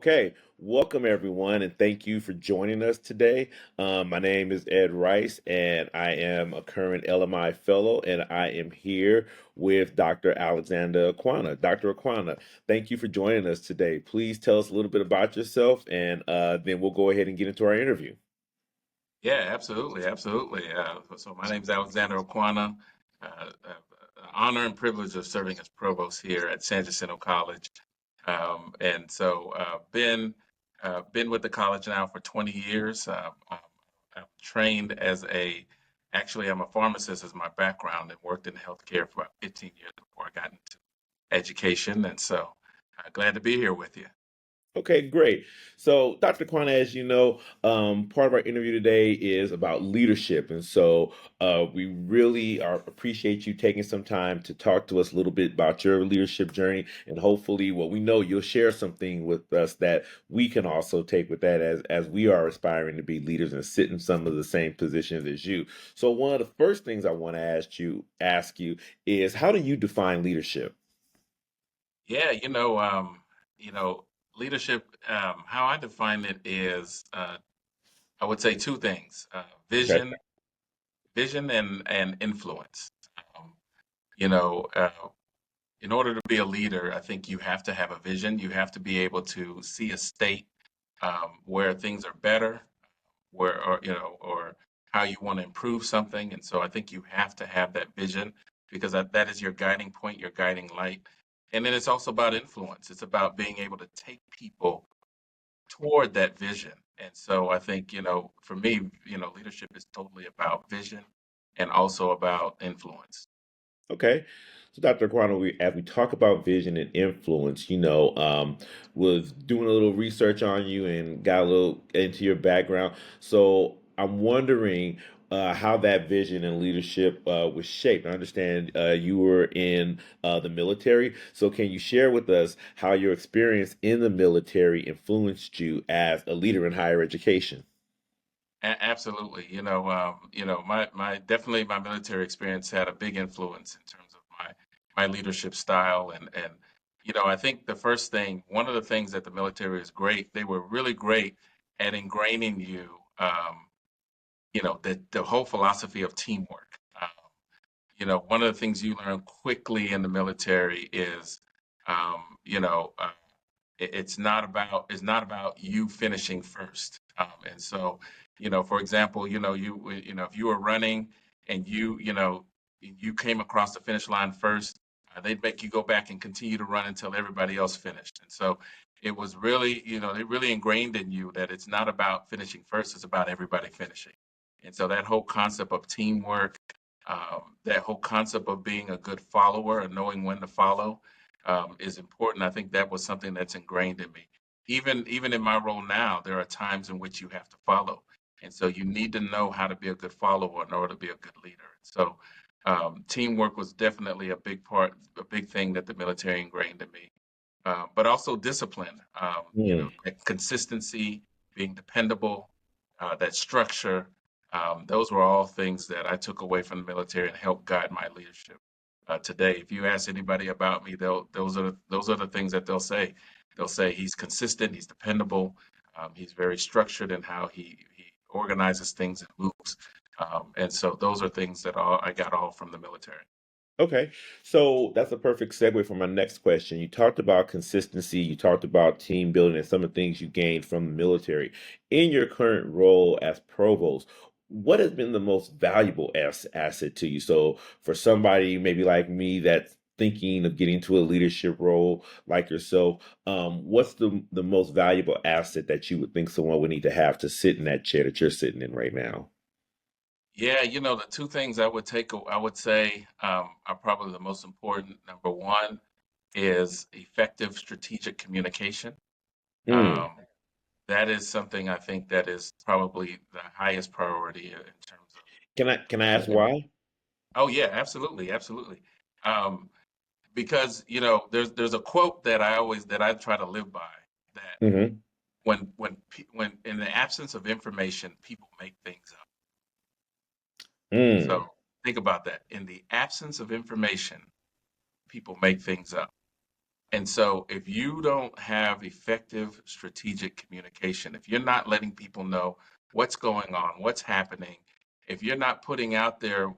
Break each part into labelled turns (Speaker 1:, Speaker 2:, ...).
Speaker 1: Okay, welcome everyone, and thank you for joining us today. My name is Ed Rice, and I am a current LMI fellow, and I am here with Dr. Alexander Okwonna. Dr. Okwonna, thank you for joining us today. Please tell us a little bit about yourself, and then we'll go ahead and get into our interview.
Speaker 2: Yeah, absolutely, absolutely. So my name is Alexander Okwonna. Honor and privilege of serving as provost here at San Jacinto College, and so been with the college now for 20 years. I'm trained as actually I'm a pharmacist as my background and worked in healthcare for about 15 years before I got into education, and so glad to be here with you.
Speaker 1: Okay, great. So, Dr. Kwana, as you know, part of our interview today is about leadership, and so we really appreciate you taking some time to talk to us a little bit about your leadership journey, and hopefully, what we know you'll share something with us that we can also take with that as we are aspiring to be leaders and sit in some of the same positions as you. So, one of the first things I want to ask you is how do you define leadership?
Speaker 2: Yeah, you know, leadership. How I define it is, I would say two things:
Speaker 1: Okay.
Speaker 2: vision, and influence. Um, you know, uh, in order to be a leader, I think you have to have a vision. You have to be able to see a state where things are better, or how you want to improve something. And so I think you have to have that vision because that is your guiding point, your guiding light. And then it's also about influence. It's about being able to take people toward that vision. And so I think, for me, leadership is totally about vision and also about influence.
Speaker 1: Okay. So, Dr. Aquano, as we talk about vision and influence, was doing a little research on you and got a little into your background. So, I'm wondering how that vision and leadership was shaped. I understand you were in the military. So, can you share with us how your experience in the military influenced you as a leader in higher education?
Speaker 2: Absolutely. My definitely my military experience had a big influence in terms of my leadership style and I think one of the things that the military is great, they were really great at ingraining you, the whole philosophy of teamwork. One of the things you learn quickly in the military is, you know, it's not about you finishing first. And so, for example, if you were running and you came across the finish line first, they'd make you go back and continue to run until everybody else finished. And so it was really, it really ingrained in you that it's not about finishing first, it's about everybody finishing. And so that whole concept of teamwork, that whole concept of being a good follower and knowing when to follow, is important. I think that was something that's ingrained in me. Even in my role now, there are times in which you have to follow, and so you need to know how to be a good follower in order to be a good leader. So teamwork was definitely a big thing that the military ingrained in me. But also discipline, that consistency, being dependable, that structure. Those were all things that I took away from the military and helped guide my leadership today. If you ask anybody about me, those are the things that they'll say. They'll say he's consistent, he's dependable, he's very structured in how he organizes things and moves. And so those are things that I got all from the military.
Speaker 1: Okay, so that's a perfect segue for my next question. You talked about consistency, you talked about team building, and some of the things you gained from the military. In your current role as provost, what has been the most valuable asset to you? So, for somebody maybe like me that's thinking of getting to a leadership role like yourself, what's the most valuable asset that you would think someone would need to have to sit in that chair that you're sitting in right now?
Speaker 2: Yeah, the two things I would say are probably the most important. Number one is effective strategic communication.
Speaker 1: Mm.
Speaker 2: Um, that is something I think that is probably the highest priority in terms
Speaker 1: Can I
Speaker 2: of.
Speaker 1: ask why?
Speaker 2: Oh yeah, absolutely, absolutely. Um, because there's a quote that I try to live by, that
Speaker 1: Hmm.
Speaker 2: when in the absence of information, people make things up.
Speaker 1: Mm.
Speaker 2: So think about that. In the absence of information, people make things up. And so if you don't have effective strategic communication, if you're not letting people know what's going on, what's happening, if you're not putting out there,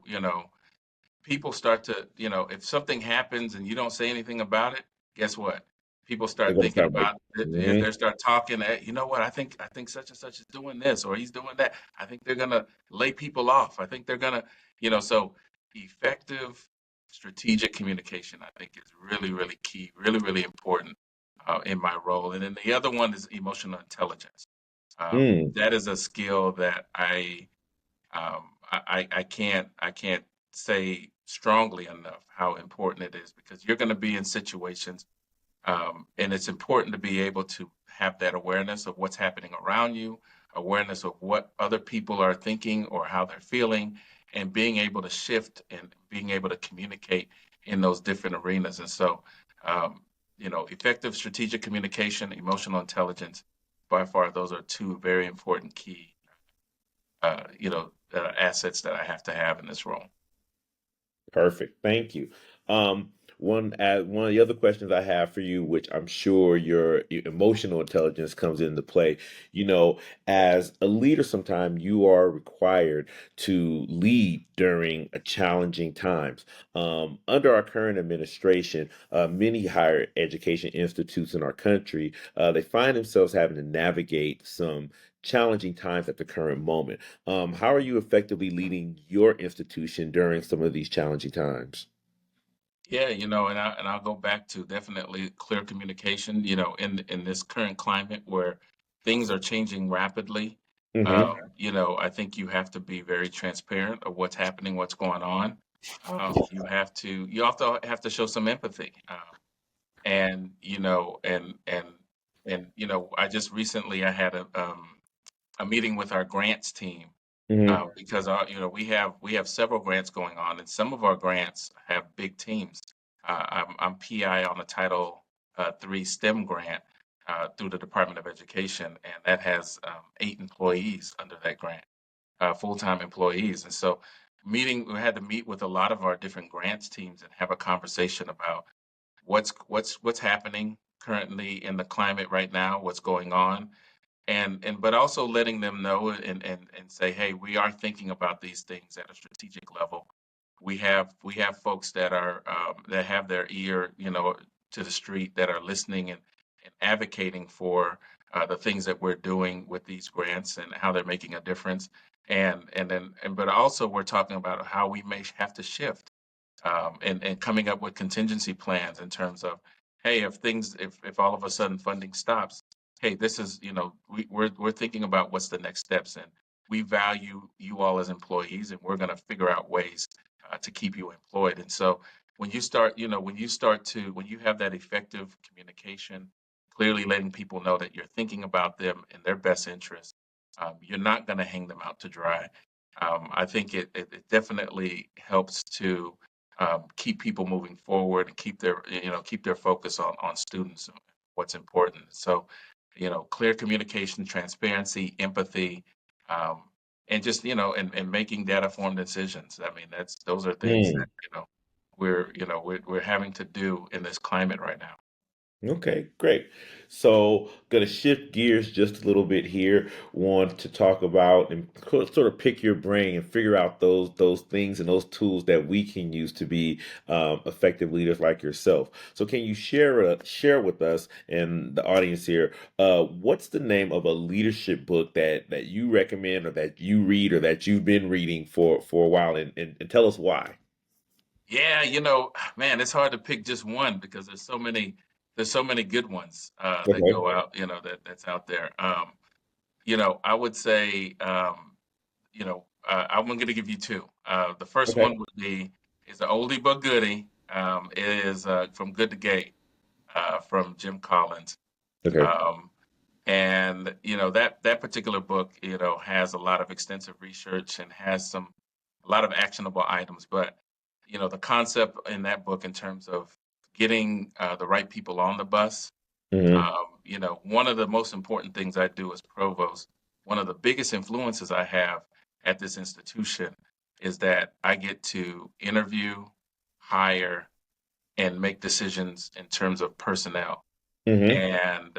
Speaker 2: people start to, if something happens and you don't say anything about it, guess what? People
Speaker 1: They're
Speaker 2: start
Speaker 1: going to
Speaker 2: thinking
Speaker 1: start like,
Speaker 2: about it.
Speaker 1: hmm
Speaker 2: They start talking. You know what? I think such and such is doing this or he's doing that. I think they're gonna lay people off. I think they're gonna, so effective strategic communication, I think, is really, really key, really, really important in my role. And then the other one is emotional intelligence.
Speaker 1: mm,
Speaker 2: That is a skill that I can't say strongly enough how important it is because you're going to be in situations, and it's important to be able to have that awareness of what's happening around you, awareness of what other people are thinking or how they're feeling, and being able to shift and being able to communicate in those different arenas. And so, effective strategic communication, emotional intelligence, by far, those are two very important key assets that I have to have in this role.
Speaker 1: Perfect. Thank you. One of the other questions I have for you, which I'm sure your emotional intelligence comes into play. You know, as a leader, sometimes you are required to lead during a challenging times. Under our current administration, many higher education institutes in our country, they find themselves having to navigate some challenging times at the current moment. How are you effectively leading your institution during some of these challenging times?
Speaker 2: Yeah, and I'll go back to definitely clear communication. In this current climate where things are changing rapidly,
Speaker 1: Hmm
Speaker 2: I think you have to be very transparent of what's happening, what's going on. You also have to show some empathy, and I just recently I had a meeting with our grants team
Speaker 1: hmm
Speaker 2: because we have several grants going on, and some of our grants have big teams. I'm PI on a Title III STEM grant through the Department of Education, and that has 8 employees under that grant, full-time employees. And so, we had to meet with a lot of our different grants teams and have a conversation about what's happening currently in the climate right now, what's going on, and but also letting them know and say, hey, we are thinking about these things at a strategic level. We have folks that have their ear, to the street, that are listening and advocating for the things that we're doing with these grants and how they're making a difference. But also we're talking about how we may have to shift, and coming up with contingency plans in terms of, hey, if all of a sudden funding stops, hey, this is, we're thinking about what's the next steps, and we value you all as employees, and we're going to figure out ways to keep you employed. And so when you have that effective communication, clearly letting people know that you're thinking about them in their best interest, you're not going to hang them out to dry. I think it definitely helps to keep people moving forward and keep their focus on students and what's important. So, clear communication, transparency, empathy, um, and just and making data formed decisions. I mean, those are things that we're having to do in this climate right now.
Speaker 1: Okay, great. So, gonna shift gears just a little bit here. Want to talk about and sort of pick your brain and figure out those things and those tools that we can use to be effective leaders like yourself. So, can you share with us and the audience here, what's the name of a leadership book that you recommend or that you read or that you've been reading for a while, and tell us why.
Speaker 2: Yeah, man, it's hard to pick just one because there's so many good ones that
Speaker 1: Okay.
Speaker 2: go out, that's out there. I would say, I'm going to give you two. The first
Speaker 1: Okay.
Speaker 2: one is an oldie but goodie. It is From Good to Gay, from Jim Collins.
Speaker 1: Okay.
Speaker 2: Um, and that particular book, has a lot of extensive research and has a lot of actionable items. But the concept in that book in terms of getting the right people on the bus,
Speaker 1: hmm
Speaker 2: one of the most important things I do as provost, one of the biggest influences I have at this institution is that I get to interview, hire, and make decisions in terms of personnel.
Speaker 1: Hmm.
Speaker 2: And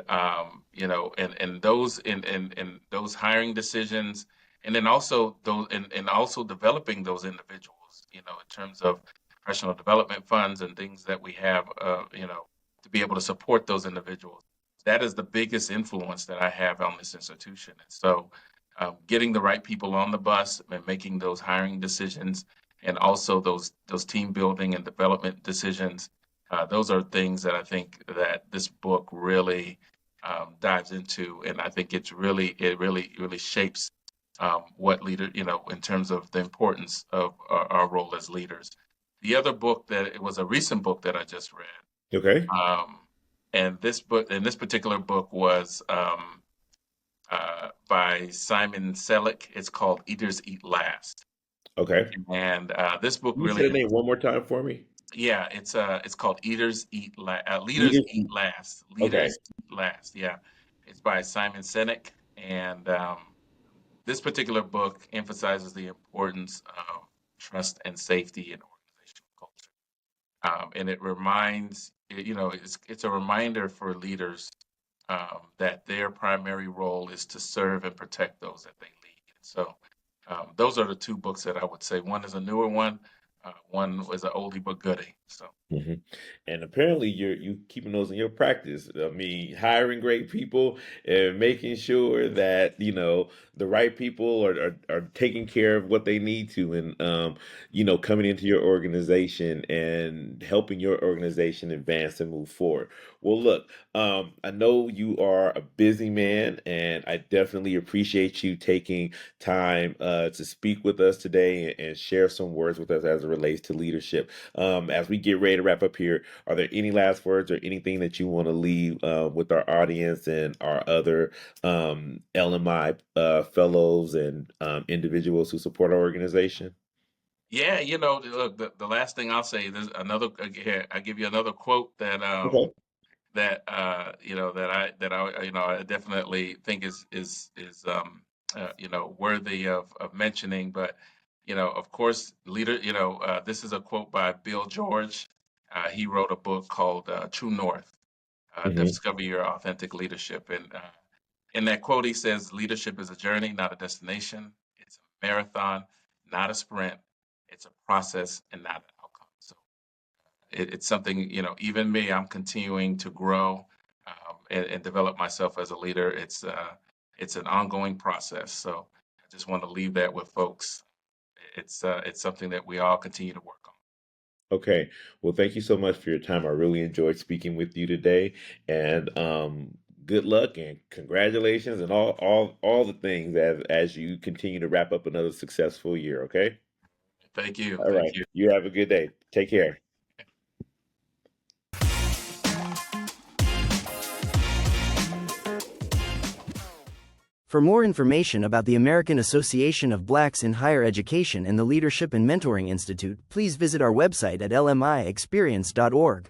Speaker 2: and those in those hiring decisions, and then also those and also developing those individuals, in terms of professional development funds and things that we have, to be able to support those individuals. That is the biggest influence that I have on this institution. And so, getting the right people on the bus and making those hiring decisions, and also those team building and development decisions, those are things that I think that this book really dives into, and I think it really shapes what leader, in terms of the importance of our role as leaders. The other book that it was a recent book that I just read,
Speaker 1: Okay.
Speaker 2: um, and this particular book was by Simon Selleck. It's called Eaters Eat Last,
Speaker 1: Okay.
Speaker 2: and this book
Speaker 1: Can you say
Speaker 2: really,
Speaker 1: the name one more time for me?
Speaker 2: yeah, it's called Leaders
Speaker 1: Leaders.
Speaker 2: Eat Last.
Speaker 1: Okay.
Speaker 2: Leaders Eat Last. Yeah, it's by Simon Sinek, and this particular book emphasizes the importance of trust and safety in organizational culture. And it reminds, it's a reminder for leaders that their primary role is to serve and protect those that they lead. So those are the two books that I would say. One is a newer one. One was an oldie but goodie. So
Speaker 1: Hmm. And apparently you keeping those in your practice. I mean, hiring great people and making sure that the right people are taking care of what they need to, and coming into your organization and helping your organization advance and move forward. Well, look, I know you are a busy man, and I definitely appreciate you taking time to speak with us today and share some words with us as it relates to leadership. As we get ready to wrap up here, are there any last words or anything that you want to leave with our audience and our other LMI fellows and individuals who support our organization?
Speaker 2: yeah, look, the last thing I'll say, there's another. Here, I give you another quote that
Speaker 1: Okay.
Speaker 2: I definitely think is worthy of mentioning. But of course, leader. This is a quote by Bill George. He wrote a book called True North:
Speaker 1: Hmm.
Speaker 2: Discover Your Authentic Leadership. And in that quote, he says, "Leadership is a journey, not a destination. It's a marathon, not a sprint. It's a process and not an outcome." So it's something, even me, I'm continuing to grow, and develop myself as a leader. It's an ongoing process. So I just want to leave that with folks. It's something that we all continue to work on.
Speaker 1: Okay. Well, thank you so much for your time. I really enjoyed speaking with you today, and good luck and congratulations and all the things as you continue to wrap up another successful year. Okay.
Speaker 2: Thank you.
Speaker 1: All
Speaker 2: Thank
Speaker 1: right.
Speaker 2: you.
Speaker 1: You have a good day. Take care.
Speaker 3: For more information about the American Association of Blacks in Higher Education and the Leadership and Mentoring Institute, please visit our website at lmiexperience.org.